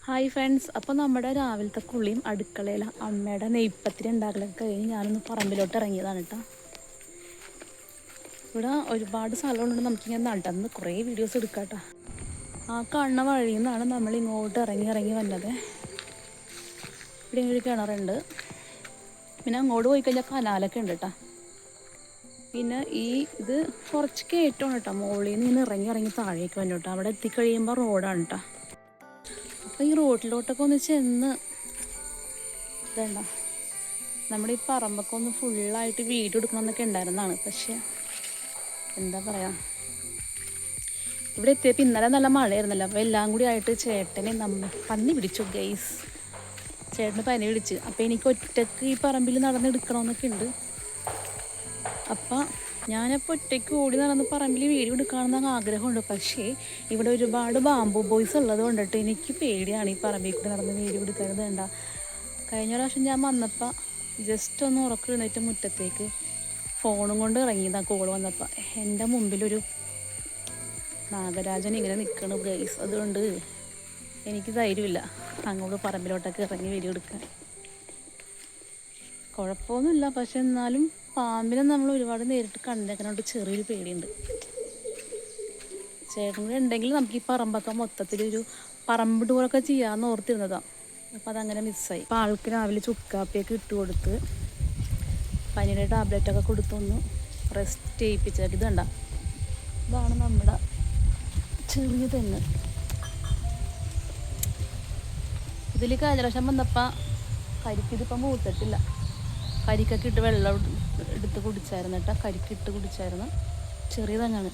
Hi friends, അപ്പോൾ നമ്മുടെ രാവിലത്തെ കുളിയും അടുക്കളയിൽ അമ്മയുടെ നെയ്പ്പത്തിരി ഉണ്ടാക്കലൊക്കെ കഴിഞ്ഞ് ഞാനൊന്ന് പറമ്പിലോട്ട് ഇറങ്ങിയതാണ് കേട്ടോ. ഇവിടെ ഒരുപാട് സ്ഥലമുണ്ട്, നമുക്കിങ്ങനെ നടന്ന് കുറേ വീഡിയോസ് എടുക്കാം കേട്ടോ. ആ കാണുന്ന വഴിയിൽ നിന്നാണ് നമ്മൾ ഇങ്ങോട്ട് ഇറങ്ങി വന്നത്. ഇവിടെ ഒരു കിണറുണ്ട്, പിന്നെ അങ്ങോട്ട് പോയി കഴിഞ്ഞാൽ കനാലൊക്കെ ഉണ്ട് കേട്ടോ. പിന്നെ ഇത് കുറച്ച് കയറ്റമാണ് കേട്ടോ, മുകളിൽ നിന്ന് ഇറങ്ങി താഴേക്ക് വന്നു കേട്ടോ. അവിടെ എത്തിക്കഴിയുമ്പോൾ റോഡാണ് കേട്ടോ. അപ്പോൾ ഈ റോഡിലോട്ടൊക്കെ ഒന്ന് ചെന്ന് ഇതണ്ട, നമ്മുടെ ഈ പറമ്പൊക്കെ ഒന്ന് ഫുള്ളായിട്ട് വീഡിയോ എടുക്കണമെന്നൊക്കെ ഉണ്ടായിരുന്നതാണ്. പക്ഷേ എന്താ പറയുക, ഇവിടെ എത്തിയപ്പോൾ ഇന്നലെ നല്ല മഴയായിരുന്നല്ലോ. അപ്പോൾ എല്ലാം കൂടി ആയിട്ട് ചേട്ടനെ പന്നി പിടിച്ചു ഗൈസ്. ചേട്ടന് പനി പിടിച്ച്. അപ്പോൾ എനിക്ക് ഒറ്റയ്ക്ക് ഈ പറമ്പിൽ നടന്നെടുക്കണമെന്നൊക്കെ ഉണ്ട്. അപ്പം ഞാനപ്പോൾ ഒറ്റയ്ക്ക് ഓടി നടന്ന് പറമ്പിൽ വീഡിയോ എടുക്കണമെന്ന് ആഗ്രഹമുണ്ട്. പക്ഷേ ഇവിടെ ഒരുപാട് ബാംബു ബോയ്സ് ഉള്ളത് കൊണ്ടിട്ട് എനിക്ക് പേടിയാണ് ഈ പറമ്പിൽ കൂടി നടന്ന് വീഡിയോ എടുക്കുന്നത്. വേണ്ട, കഴിഞ്ഞ പ്രാവശ്യം ഞാൻ വന്നപ്പോൾ ജസ്റ്റ് ഒന്ന് ഉറക്കം എഴുന്നേറ്റ് മുറ്റത്തേക്ക് ഫോണും കൊണ്ട് ഇറങ്ങിയതാണ്. കോൾ വന്നപ്പോൾ എൻ്റെ മുമ്പിലൊരു നാഗരാജൻ ഇങ്ങനെ നിൽക്കണു ഗൈസ്. അതുകൊണ്ട് എനിക്ക് ധൈര്യമില്ല അങ്ങോട്ട് പറമ്പിലോട്ടൊക്കെ ഇറങ്ങി വീഡിയോ എടുക്കാൻ. കുഴപ്പമൊന്നുമില്ല, പക്ഷെ എന്നാലും പാമ്പിനെ നമ്മൾ ഒരുപാട് നേരിട്ട് കണ്ടേക്കണോണ്ട് ചെറിയൊരു പേടിയുണ്ട്. ചേട്ടൻ കൂടെ ഉണ്ടെങ്കിൽ നമുക്ക് ഈ പറമ്പൊക്കെ മൊത്തത്തിലൊരു പറമ്പ് ടൂറൊക്കെ ചെയ്യാമെന്ന് ഓർത്തിരുന്നതാണ്. അപ്പോൾ അതങ്ങനെ മിസ്സായി. അപ്പോൾ ആൾക്ക് രാവിലെ ചുക്കാപ്പിയൊക്കെ ഇട്ട് കൊടുത്ത് പനിയുടെ ടാബ്ലറ്റൊക്കെ കൊടുത്തൊന്ന് റെസ്റ്റ് ചെയ്യിപ്പിച്ചത്. ഇതുണ്ട, ഇതാണ് നമ്മുടെ ചെറിയ തെങ്ങ്. ഇതിൽ കഴിഞ്ഞ പ്രാവശ്യം വന്നപ്പോൾ കരിക്കിതിപ്പം മൂത്തിട്ടില്ല. കരിക്കൊക്കെ ഇട്ട് വെള്ളം എടുത്ത് കുടിച്ചായിരുന്നു കേട്ടോ. കരിക്കിട്ട് കുടിച്ചായിരുന്നു. ചെറിയ തെങ്ങാണ്.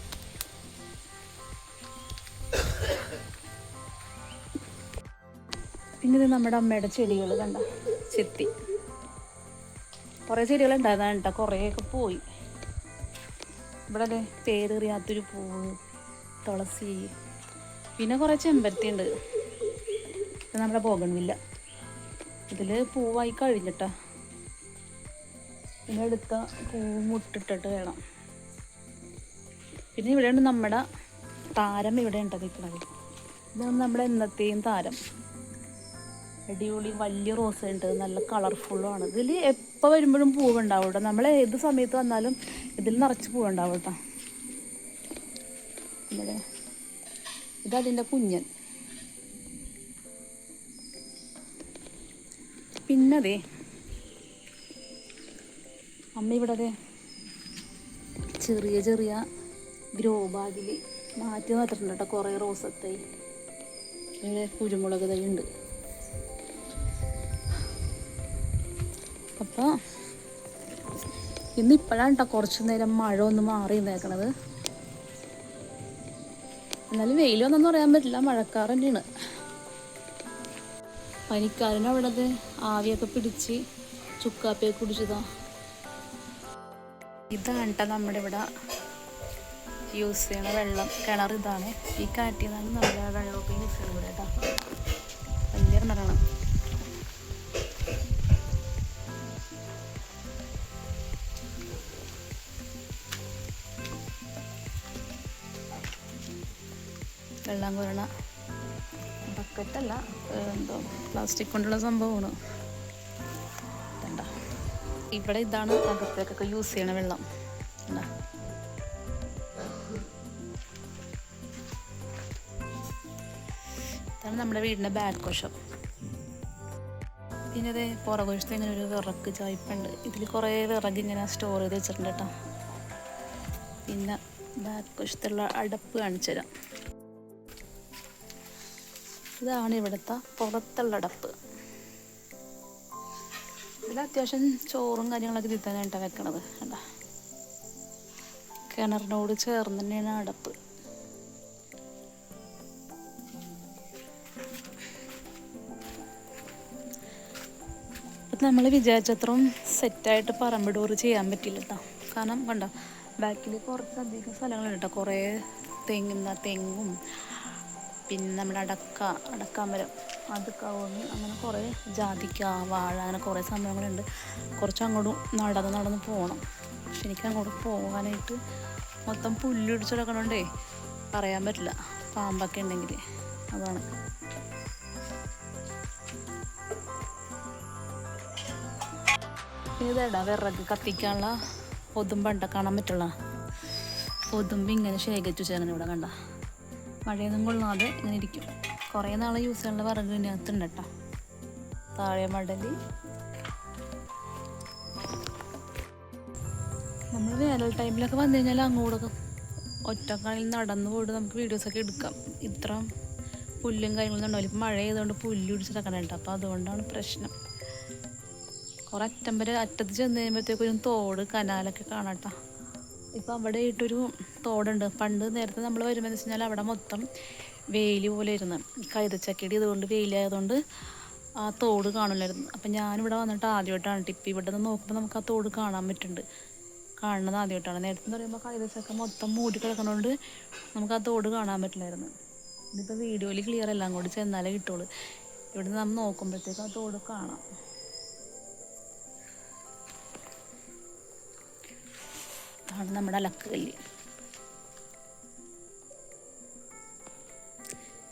പിന്നെ ഇത് നമ്മുടെ അമ്മയുടെ ചെടികൾ കണ്ട, ചെത്തി കുറേ ചെടികളുണ്ടായതാണ് കേട്ടോ. കുറേയൊക്കെ പോയി. ഇവിടെ പേരറിയാത്തൊരു പൂവ്, തുളസി, പിന്നെ കുറേ ചെമ്പരത്തി ഉണ്ട്. ഇത് നമ്മുടെ ബോഗൺവില്ല. ഇതിൽ പൂവായി കഴിഞ്ഞിട്ടാ. പിന്നെ എടുത്ത പൂവ് മുട്ടിട്ടിട്ട് വേണം. പിന്നെ ഇവിടെയുണ്ട് നമ്മുടെ താരം. ഇവിടെ ഉണ്ട് നിൽക്കുന്നത്. ഇതാണ് നമ്മുടെ എന്നത്തെയും താരം. അടിപൊളി വലിയ റോസ ഉണ്ട്, നല്ല കളർഫുള്ളുമാണ്. ഇതിൽ എപ്പോൾ വരുമ്പോഴും പൂവുണ്ടാവും കേട്ടോ. നമ്മൾ ഏത് സമയത്ത് വന്നാലും ഇതിൽ നിറച്ച് പൂവുണ്ടാവും കേട്ടോ. പിന്നെ ഇതതിൻ്റെ കുഞ്ഞൻ. പിന്നെ അതെ അമ്മ ഇവിടെ ചെറിയ ചെറിയ ഗ്രോ ബാഗിൽ മാറ്റി നട്ടിട്ടുണ്ട് കേട്ടോ. കുറേ റോസത്തൈ, കുരുമുളക് തൈ ഉണ്ട്. അപ്പോൾ ഇന്നിപ്പോഴാണ് കേട്ടോ കുറച്ച് നേരം മഴ ഒന്ന് മാറി നിന്നേക്കണത്. എന്നാലും വെയിലൊന്നും പറയാൻ പറ്റില്ല, മഴക്കാർ തന്നെയാണ്. പനിക്കാരനും അവിടെ ആവിയൊക്കെ പിടിച്ച് ചുക്കാപ്പിയൊക്കെ കുടിച്ചതാ. ഇതാണ് കേട്ടോ നമ്മുടെ ഇവിടെ യൂസ് ചെയ്യണ വെള്ളം. കിണർ ഇതാണ്. ഈ കാറ്റിൽ നിന്നാണ് നമ്മുടെ വെള്ളമൊക്കെ യൂസ് ചെയ്യണം ഇവിടെ കേട്ടോ. വലിയ കിണറാണ്. വെള്ളം കോരണ ബക്കറ്റല്ല, എന്തോ പ്ലാസ്റ്റിക് കൊണ്ടുള്ള സംഭവമാണ്. ഇവിടെ ഇതാണ് അകത്തേക്കൊക്കെ യൂസ് ചെയ്യണ വെള്ളം. ഇതാണ് നമ്മുടെ വീടിൻ്റെ ബാക്ക് വശം. പിന്നെ അതേ പുറകുവശത്ത് ഇങ്ങനെ ഒരു വിറക് ചായ്പുണ്ട്. ഇതിൽ കുറേ വിറക് ഇങ്ങനെ സ്റ്റോർ ചെയ്ത് വെച്ചിട്ടുണ്ട് കേട്ടോ. പിന്നെ ബാക്ക് വശത്തുള്ള അടപ്പ് കാണിച്ചു തരാം. ഇതാണ് ഇവിടുത്തെ പുറത്തുള്ള അടപ്പ്. ഇതിൽ അത്യാവശ്യം ചോറും കാര്യങ്ങളൊക്കെ തിത്താനായിട്ടാണ് വെക്കണത് കേട്ടോ. കിണറിനോട് ചേർന്ന് തന്നെയാണ് അടപ്പ്. അപ്പം നമ്മൾ വിചാരിച്ചത്രയും സെറ്റായിട്ട് പറമ്പ് ടൂർ ചെയ്യാൻ പറ്റില്ല കേട്ടോ. കാരണം കണ്ടോ, ബാക്കിൽ കുറച്ചധികം സ്ഥലങ്ങളുണ്ട് കേട്ടോ. കുറേ തെങ്ങും പിന്നെ നമ്മുടെ അടക്കാമരം, അത് കവുങ്ങ്, അങ്ങനെ കുറേ ജാതിക്ക, വാഴ, അങ്ങനെ കുറേ സംഭവങ്ങളുണ്ട്. കുറച്ച് അങ്ങോട്ട് നടന്ന് പോകണം. പക്ഷെ എനിക്ക് അങ്ങോട്ട് പോകാനായിട്ട് മൊത്തം പുല്ലിടിച്ച് കിടക്കണോണ്ടേ പറയാൻ പറ്റില്ല, പാമ്പൊക്കെ ഉണ്ടെങ്കിൽ. അതാണ് ഇതേടാ വിറക് കത്തിക്കാനുള്ള കൊതുമ്പണ്ട കാണാൻ പറ്റുള്ള കൊതുമ്പ് ഇങ്ങനെ ശേഖരിച്ചു ചേർന്ന് ഇവിടെ കണ്ട മഴയൊന്നും കൊള്ളാതെ ഇങ്ങനെ ഇരിക്കും. കുറേ നാൾ യൂസ് ചെയ്യാനുള്ള വിറക് ഇതിനകത്തുണ്ട് കേട്ടോ. താഴെ മടല് നമ്മൾ വേനൽ ടൈമിലൊക്കെ വന്നു കഴിഞ്ഞാൽ അങ്ങോട്ടൊക്കെ ഒറ്റക്കാലിൽ നടന്നു പോയിട്ട് നമുക്ക് വീഡിയോസൊക്കെ എടുക്കാം. ഇത്ര പുല്ലും കാര്യങ്ങളൊന്നും ഉണ്ടാവില്ല. ഇപ്പം മഴ ചെയ്തുകൊണ്ട് പുല്ല് പിടിച്ചിട്ടൊക്കെ ഉണ്ട്. അപ്പോൾ അതുകൊണ്ടാണ് പ്രശ്നം. കുറേ അറ്റം വരെ അറ്റത്ത് ചെന്ന് കഴിയുമ്പോഴത്തേക്കൊരു തോട് കനാലൊക്കെ കാണാട്ടോ. ഇപ്പം അവിടെ ആയിട്ടൊരു തോടുണ്ട്. പണ്ട് നേരത്തെ നമ്മൾ വരുമ്പോൾ എന്ന് വെച്ച് കഴിഞ്ഞാൽ അവിടെ മൊത്തം വെയിൽ പോലെ ഇരുന്ന് കൈതച്ചക്കടി ഇതുകൊണ്ട് വെയിലായതുകൊണ്ട് ആ തോട് കാണില്ലായിരുന്നു. അപ്പം ഞാനിവിടെ വന്നിട്ട് ആദ്യമായിട്ടാണ് ടിപ്പ് ഇവിടെ നിന്ന് നോക്കുമ്പോൾ നമുക്ക് ആ തോട് കാണാൻ പറ്റുന്നുണ്ട്. കാണുന്നത് ആദ്യമായിട്ടാണ്. നേരത്തെ എന്ന് പറയുമ്പോൾ കൈതച്ചക്ക മൊത്തം മൂടി കിടക്കുന്നതുകൊണ്ട് നമുക്ക് ആ തോട് കാണാൻ പറ്റില്ലായിരുന്നു. ഇതിപ്പോൾ വീഡിയോയിൽ ക്ലിയർ അല്ല, അങ്ങോട്ട് ചെന്നാലേ കിട്ടുള്ളൂ. ഇവിടെ നിന്ന് നമ്മൾ നോക്കുമ്പോഴത്തേക്ക് ആ തോട് കാണാം. ആണ് നമ്മുടെ അലക്കുകല്ല്.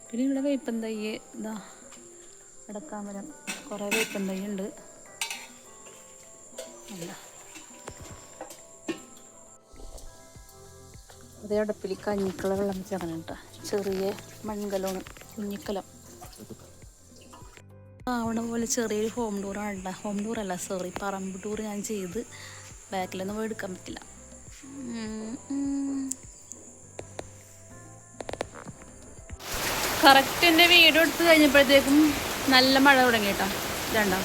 പിന്നെ ഇവിടെ വേപ്പൻ തൈ ഇതാ അടക്കാമരം കുറേ വേപ്പൻ തൈ ഉണ്ട്. അല്ല അതേ അടുപ്പിൽ കഞ്ഞിക്കുള്ള വെള്ളം വെച്ചങ്ങനെ കേട്ടോ. ചെറിയ മൺകലമാണ്, കുഞ്ഞിക്കലം ആവണ പോലെ ചെറിയൊരു ഹോം ടൂറാണ് കേട്ടോ. ഹോം ടൂറല്ല സോറി, പറമ്പ് ടൂർ ഞാൻ ചെയ്ത് ബാക്കിലൊന്നും പോയി എടുക്കാൻ പറ്റില്ല. കറക്റ്റ് എൻ്റെ വീഡിയോ എടുത്ത് കഴിഞ്ഞപ്പോഴത്തേക്കും നല്ല മഴ തുടങ്ങി കേട്ടോ. ഇതണ്ടോ,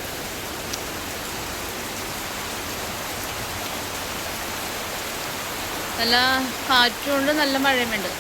നല്ല കാറ്റുണ്ട്, നല്ല മഴയും ഉണ്ട്.